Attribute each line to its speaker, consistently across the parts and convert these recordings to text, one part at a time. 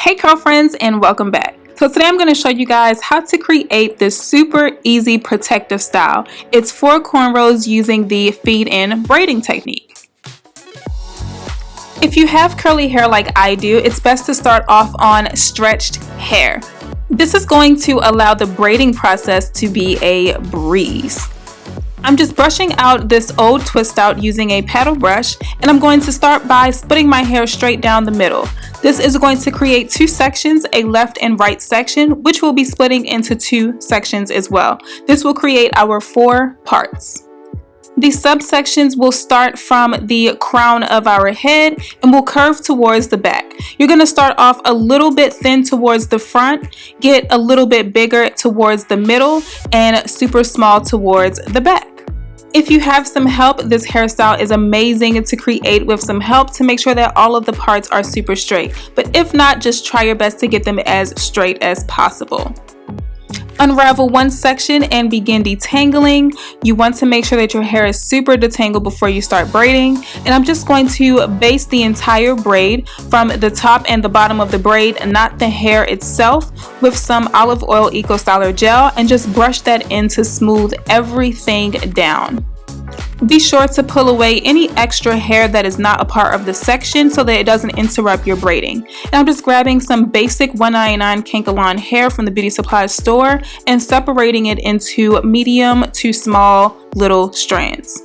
Speaker 1: Hey girlfriends, and welcome back. So today I'm going to show you guys how to create this super easy protective style. It's for cornrows using the feed-in braiding technique. If you have curly hair like I do, it's best to start off on stretched hair. This is going to allow the braiding process to be a breeze. I'm just brushing out this old twist out using a paddle brush, and I'm going to start by splitting my hair straight down the middle. This is going to create two sections, a left and right section, which will be splitting into two sections as well. This will create our 4 parts. The subsections will start from the crown of our head and will curve towards the back. You're going to start off a little bit thin towards the front, get a little bit bigger towards the middle, and super small towards the back. If you have some help, this hairstyle is amazing to create with some help to make sure that all of the parts are super straight. But if not, just try your best to get them as straight as possible. Unravel one section and begin detangling. You want to make sure that your hair is super detangled before you start braiding. And I'm just going to base the entire braid from the top and the bottom of the braid, not the hair itself, with some olive oil Eco Styler gel, and just brush that in to smooth everything down. Be sure to pull away any extra hair that is not a part of the section so that it doesn't interrupt your braiding. And I'm just grabbing some basic 199 Kankalon hair from the beauty supply store and separating it into medium to small little strands.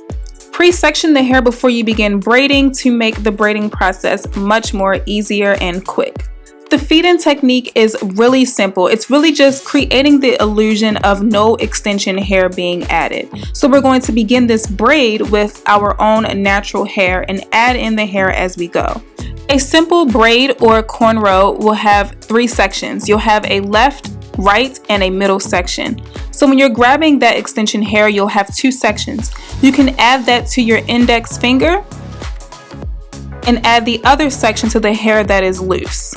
Speaker 1: Pre-section the hair before you begin braiding to make the braiding process much more easier and quick. The feed-in technique is really simple. It's really just creating the illusion of no extension hair being added. So we're going to begin this braid with our own natural hair and add in the hair as we go. A simple braid or cornrow will have 3 sections. You'll have a left, right, and a middle section. So when you're grabbing that extension hair, you'll have 2 sections. You can add that to your index finger and add the other section to the hair that is loose.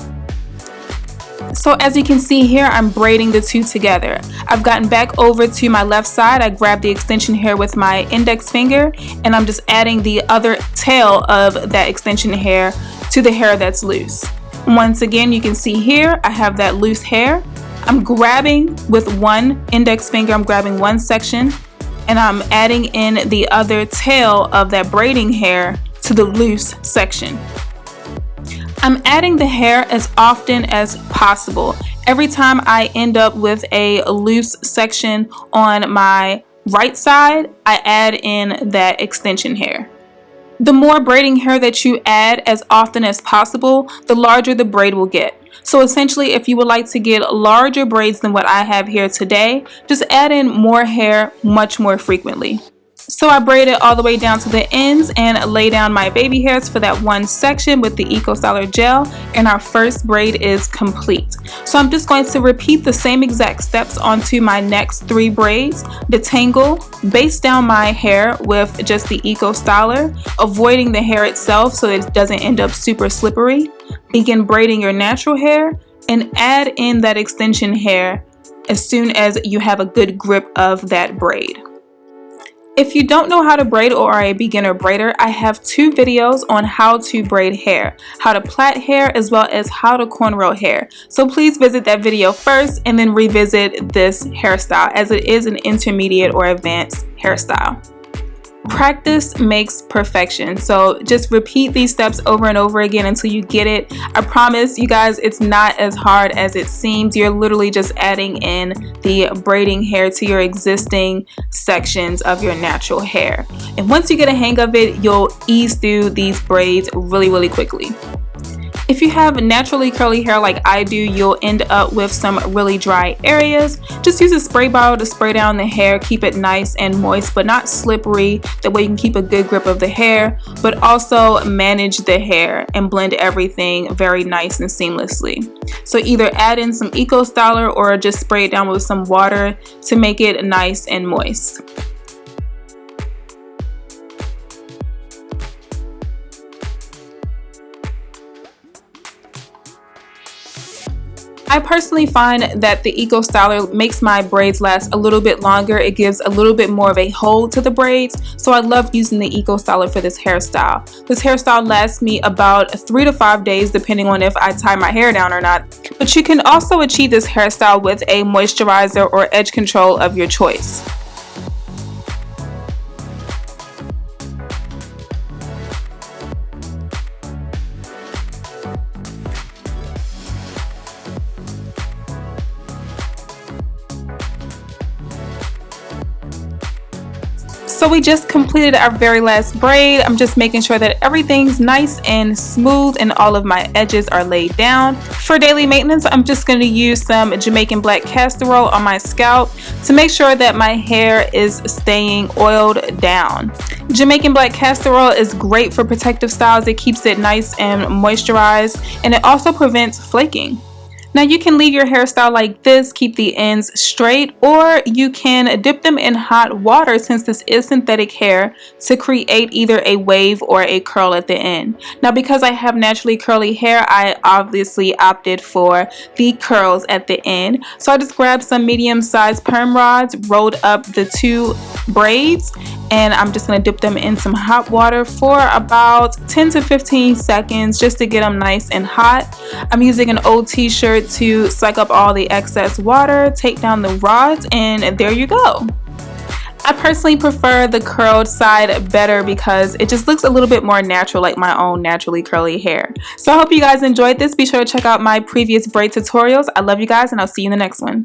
Speaker 1: So as you can see here, I'm braiding the 2 together. I've gotten back over to my left side. I grabbed the extension hair with my index finger, and I'm just adding the other tail of that extension hair to the hair that's loose. Once again, you can see here, I have that loose hair. I'm grabbing with one index finger, I'm grabbing one section, and I'm adding in the other tail of that braiding hair to the loose section. I'm adding the hair as often as possible. Every time I end up with a loose section on my right side, I add in that extension hair. The more braiding hair that you add as often as possible, the larger the braid will get. So essentially, if you would like to get larger braids than what I have here today, just add in more hair much more frequently. So I braided all the way down to the ends and lay down my baby hairs for that one section with the Eco Styler gel, and our first braid is complete. So I'm just going to repeat the same exact steps onto my next 3 braids. Detangle, base down my hair with just the Eco Styler, avoiding the hair itself so that it doesn't end up super slippery. Begin braiding your natural hair and add in that extension hair as soon as you have a good grip of that braid. If you don't know how to braid or are a beginner braider, I have 2 videos on how to braid hair, how to plait hair, as well as how to cornrow hair. So please visit that video first and then revisit this hairstyle, as it is an intermediate or advanced hairstyle. Practice makes perfection, so just repeat these steps over and over again until you get it. I promise you guys, it's not as hard as it seems. You're literally just adding in the braiding hair to your existing sections of your natural hair. And once you get a hang of it, you'll ease through these braids really quickly. If you have naturally curly hair like I do, you'll end up with some really dry areas. Just use a spray bottle to spray down the hair, keep it nice and moist but not slippery. That way you can keep a good grip of the hair, but also manage the hair and blend everything very nice and seamlessly. So either add in some Eco Styler or just spray it down with some water to make it nice and moist. I personally find that the Eco Styler makes my braids last a little bit longer. It gives a little bit more of a hold to the braids, so I love using the Eco Styler for this hairstyle. This hairstyle lasts me about 3 to 5 days depending on if I tie my hair down or not. But you can also achieve this hairstyle with a moisturizer or edge control of your choice. So we just completed our very last braid. I'm just making sure that everything's nice and smooth and all of my edges are laid down. For daily maintenance, I'm just going to use some Jamaican black castor oil on my scalp to make sure that my hair is staying oiled down. Jamaican black castor oil is great for protective styles. It keeps it nice and moisturized, and it also prevents flaking. Now you can leave your hairstyle like this, keep the ends straight, or you can dip them in hot water, since this is synthetic hair, to create either a wave or a curl at the end. Now because I have naturally curly hair, I obviously opted for the curls at the end. So I just grabbed some medium-sized perm rods, rolled up the 2 braids, and I'm just going to dip them in some hot water for about 10 to 15 seconds just to get them nice and hot. I'm using an old t-shirt to suck up all the excess water, take down the rods, and there you go. I personally prefer the curled side better because it just looks a little bit more natural, like my own naturally curly hair. So I hope you guys enjoyed this. Be sure to check out my previous braid tutorials. I love you guys, and I'll see you in the next one.